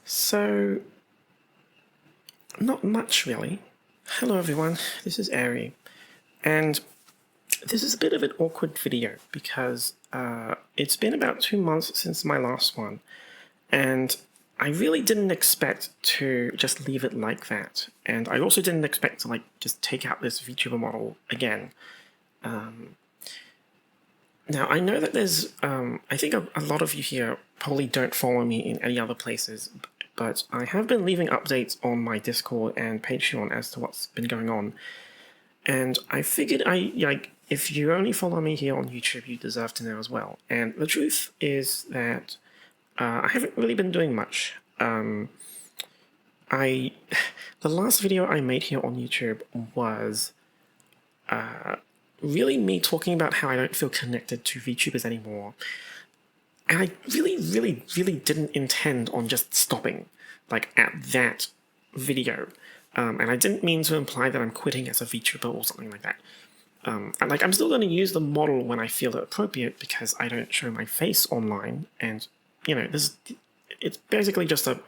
So, not much really. Hello everyone, this is Eiri, and this is a bit of an awkward video because it's been about 2 months since my last one, and I really didn't expect to just leave it like that, and I also didn't expect to just take out this VTuber model again. Now, I know that there's, I think a lot of you here probably don't follow me in any other places, but I have been leaving updates on my Discord and Patreon as to what's been going on. And I figured if you only follow me here on YouTube, you deserve to know as well. And the truth is that I haven't really been doing much. The last video I made here on YouTube was really me talking about how I don't feel connected to VTubers anymore. And I really didn't intend on just stopping, at that video. And I didn't mean to imply that I'm quitting as a VTuber or something like that. I'm still going to use the model when I feel it appropriate because I don't show my face online, and it's basically just a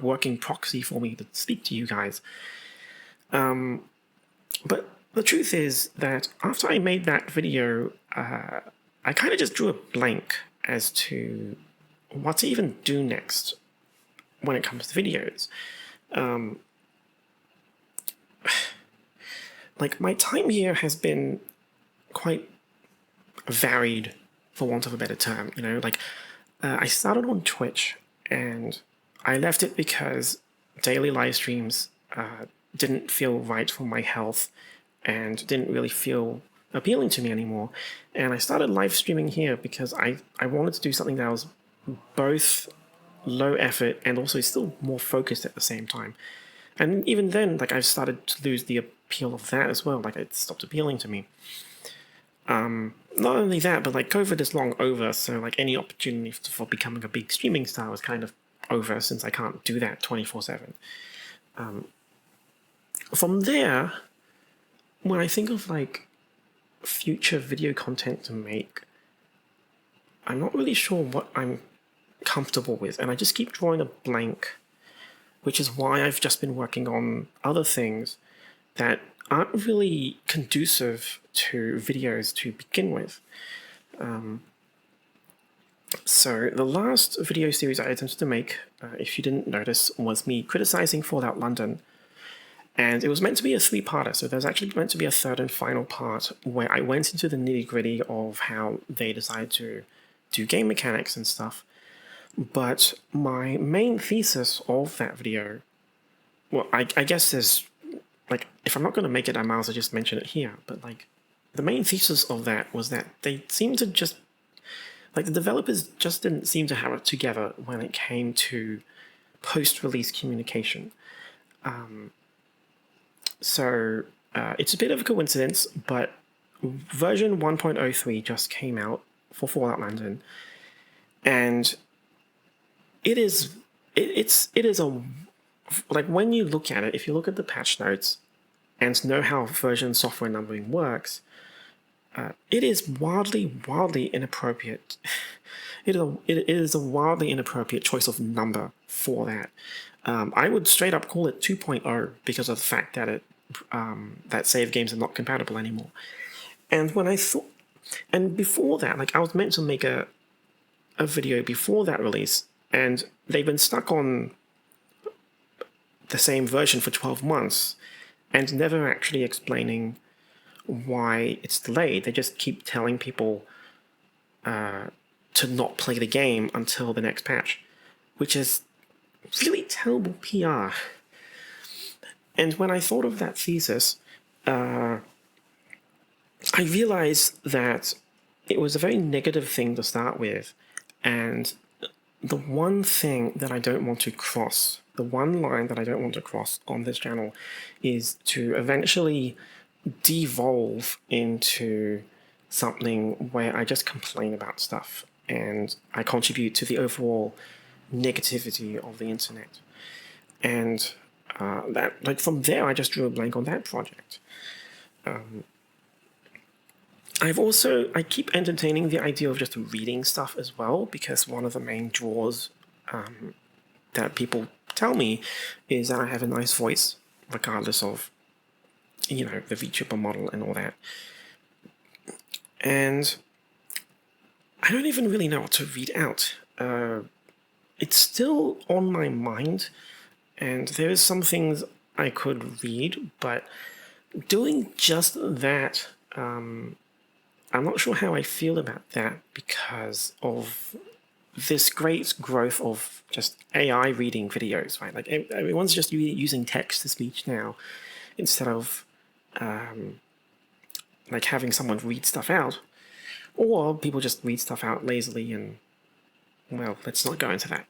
working proxy for me to speak to you guys. But the truth is that after I made that video, I kind of just drew a blank as to what to even do next when it comes to videos. My time here has been quite varied, for want of a better term. I started on Twitch, and I left it because daily live streams didn't feel right for my health and didn't really feel appealing to me anymore. And I started live streaming here because I wanted to do something that was both low effort and also still more focused at the same time. And even then, I've started to lose the appeal of that as well. It stopped appealing to me. Not only that, but COVID is long over, so any opportunity for becoming a big streaming star was kind of over, since I can't do that 24/7. From there, when I think of future video content to make, I'm not really sure what I'm comfortable with, and I just keep drawing a blank, which is why I've just been working on other things that aren't really conducive to videos to begin with. So the last video series I attempted to make, if you didn't notice, was me criticizing Fallout London. And it was meant to be a 3-parter, so there's actually meant to be a third and final part where I went into the nitty-gritty of how they decided to do game mechanics and stuff. But my main thesis of that video, well, I guess there's, if I'm not going to make it, I might as well just mention it here, but the main thesis of that was that they seemed to just, the developers just didn't seem to have it together when it came to post-release communication. So it's a bit of a coincidence, but version 1.03 just came out for Fallout London, and it is a, when you look at it, if you look at the patch notes and know how version software numbering works, it is wildly inappropriate. It is a wildly inappropriate choice of number for that. I would straight up call it 2.0 because of the fact that that save games are not compatible anymore. And when I thought, and before that, I was meant to make a video before that release, and they've been stuck on the same version for 12 months and never actually explaining why it's delayed. They just keep telling people to not play the game until the next patch, which is really terrible PR. And when I thought of that thesis, I realized that it was a very negative thing to start with, and the one thing that I don't want to cross, the one line that I don't want to cross on this channel, is to eventually devolve into something where I just complain about stuff and I contribute to the overall negativity of the internet. And that, from there, I just drew a blank on that project. I keep entertaining the idea of just reading stuff as well, because one of the main draws that people tell me is that I have a nice voice, regardless of, the VTuber model and all that. And I don't even really know what to read out. It's still on my mind, and there is some things I could read, but doing just that, I'm not sure how I feel about that because of this great growth of just AI reading videos, right? Like everyone's just using text to speech now instead of like having someone read stuff out, or people just read stuff out lazily and, well, let's not go into that.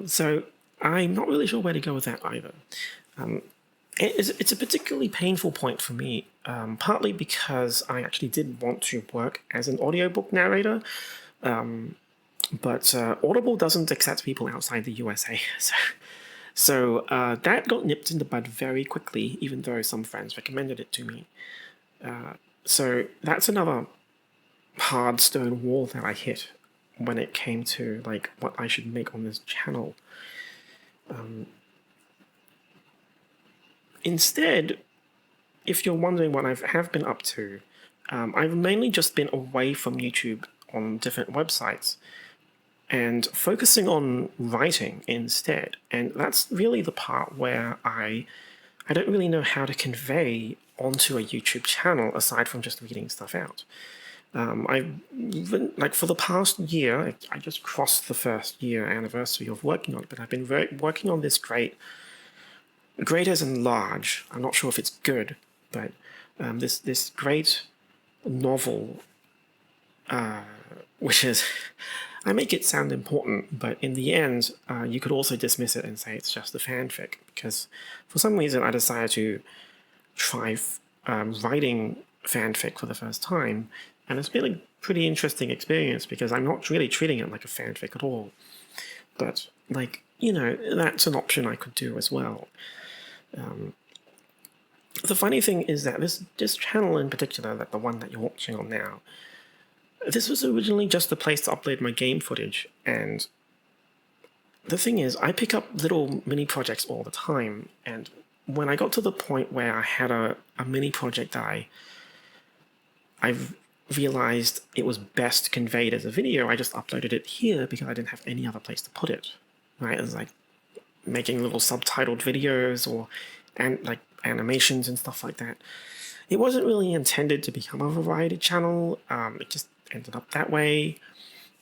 So I'm not really sure where to go with that either. It's a particularly painful point for me, partly because I actually did want to work as an audiobook narrator, but Audible doesn't accept people outside the USA, so that got nipped in the bud very quickly, even though some friends recommended it to me. So that's another hard stone wall that I hit when it came to like what I should make on this channel. Instead, if you're wondering what I have been up to, I've mainly just been away from YouTube on different websites and focusing on writing instead. And that's really the part where I don't really know how to convey onto a YouTube channel aside from just reading stuff out. I've been, like, for the past year, I just crossed the first year anniversary of working on it, but I've been working on this great as in large, I'm not sure if it's good, but this great novel, which is, I make it sound important, but in the end, you could also dismiss it and say it's just a fanfic, because for some reason I decided to try writing fanfic for the first time, and it's been a pretty interesting experience because I'm not really treating it like a fanfic at all. But, like, that's an option I could do as well. The funny thing is that this channel in particular, like the one that you're watching on now, this was originally just a place to upload my game footage, and the thing is, I pick up little mini projects all the time, and when I got to the point where I had a mini project that I realized it was best conveyed as a video, I just uploaded it here because I didn't have any other place to put it, right? It was like making little subtitled videos and like animations and stuff like that. It wasn't really intended to become a variety channel. It just ended up that way.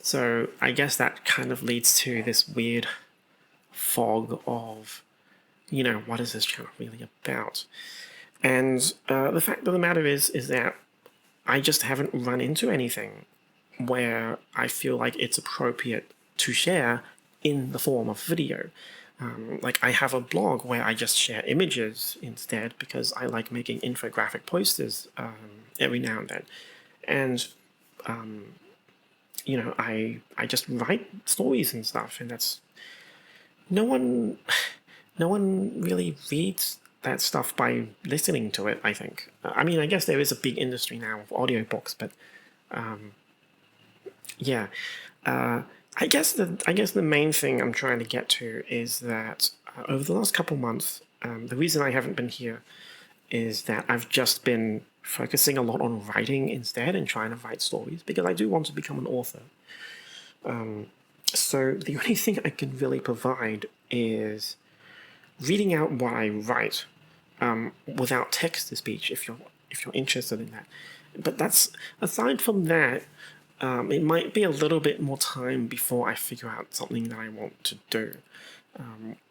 So I guess that kind of leads to this weird fog of, what is this channel really about? And the fact of the matter is that I just haven't run into anything where I feel like it's appropriate to share in the form of video. Like, I have a blog where I just share images instead because I like making infographic posters every now and then. And, I just write stories and stuff, and that's... No one really reads that stuff by listening to it, I think. I mean, I guess there is a big industry now of audiobooks, but yeah. I guess the main thing I'm trying to get to is that over the last couple months, the reason I haven't been here is that I've just been focusing a lot on writing instead and trying to write stories because I do want to become an author. So the only thing I can really provide is reading out what I write without text-to-speech if you're interested in that. But that's aside from that. It might be a little bit more time before I figure out something that I want to do.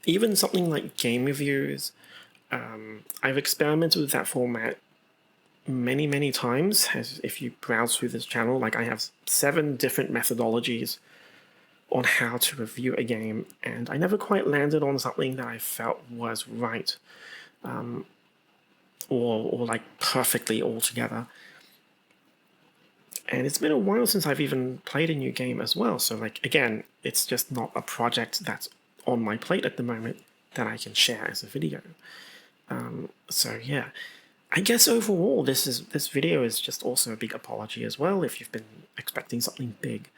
Even something like game reviews, I've experimented with that format many, many times. As if you browse through this channel, like, I have 7 different methodologies on how to review a game, and I never quite landed on something that I felt was right, or like perfectly all together. And it's been a while since I've even played a new game as well. So, like, again, it's just not a project that's on my plate at the moment that I can share as a video. So yeah, I guess overall this video is just also a big apology as well if you've been expecting something big.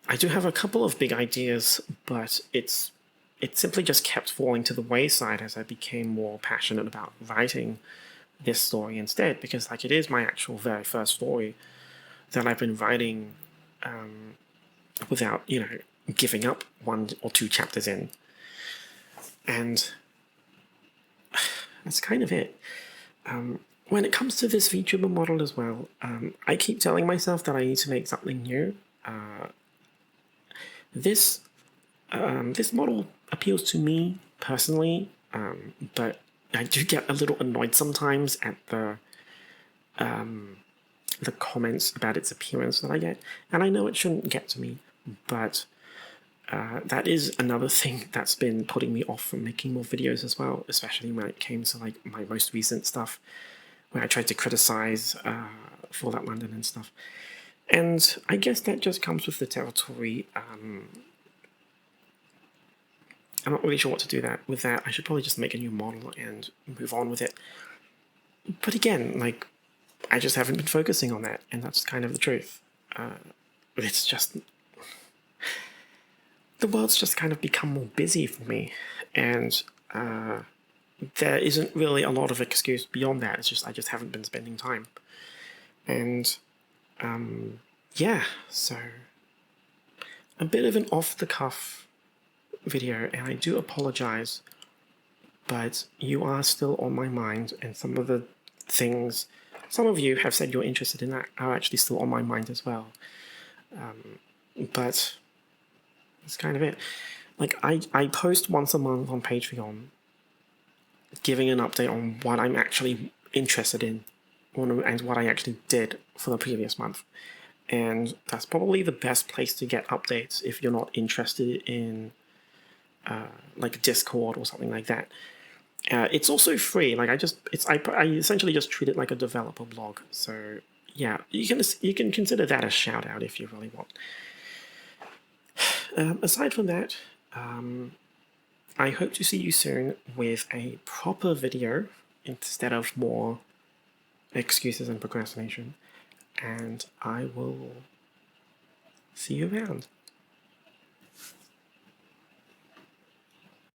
I do have a couple of big ideas, but it simply just kept falling to the wayside as I became more passionate about writing this story instead, because like it is my actual very first story that I've been writing without, giving up 1 or 2 chapters in. And that's kind of it. When it comes to this Vtuber model as well, I keep telling myself that I need to make something new. This model appeals to me personally, but I do get a little annoyed sometimes at the comments about its appearance that I get, and I know it shouldn't get to me, but that is another thing that's been putting me off from making more videos as well, especially when it came to like my most recent stuff, where I tried to criticize Fallout London and stuff. And I guess that just comes with the territory. I'm not really sure what to do with that. I should probably just make a new model and move on with it. But again, like, I just haven't been focusing on that, and that's kind of the truth. It's just... the world's just kind of become more busy for me, and there isn't really a lot of excuse beyond that. It's just I just haven't been spending time. And, yeah, so... a bit of an off-the-cuff video, and I do apologize, but you are still on my mind, and some of the things some of you have said you're interested in that are actually still on my mind as well. But that's kind of it. Like, I post once a month on Patreon, giving an update on what I'm actually interested in, and what I actually did for the previous month. And that's probably the best place to get updates if you're not interested in like Discord or something like that. It's also free. Like I essentially just treat it like a developer blog. So yeah, you can consider that a shout out if you really want. Aside from that, I hope to see you soon with a proper video instead of more excuses and procrastination. And I will see you around.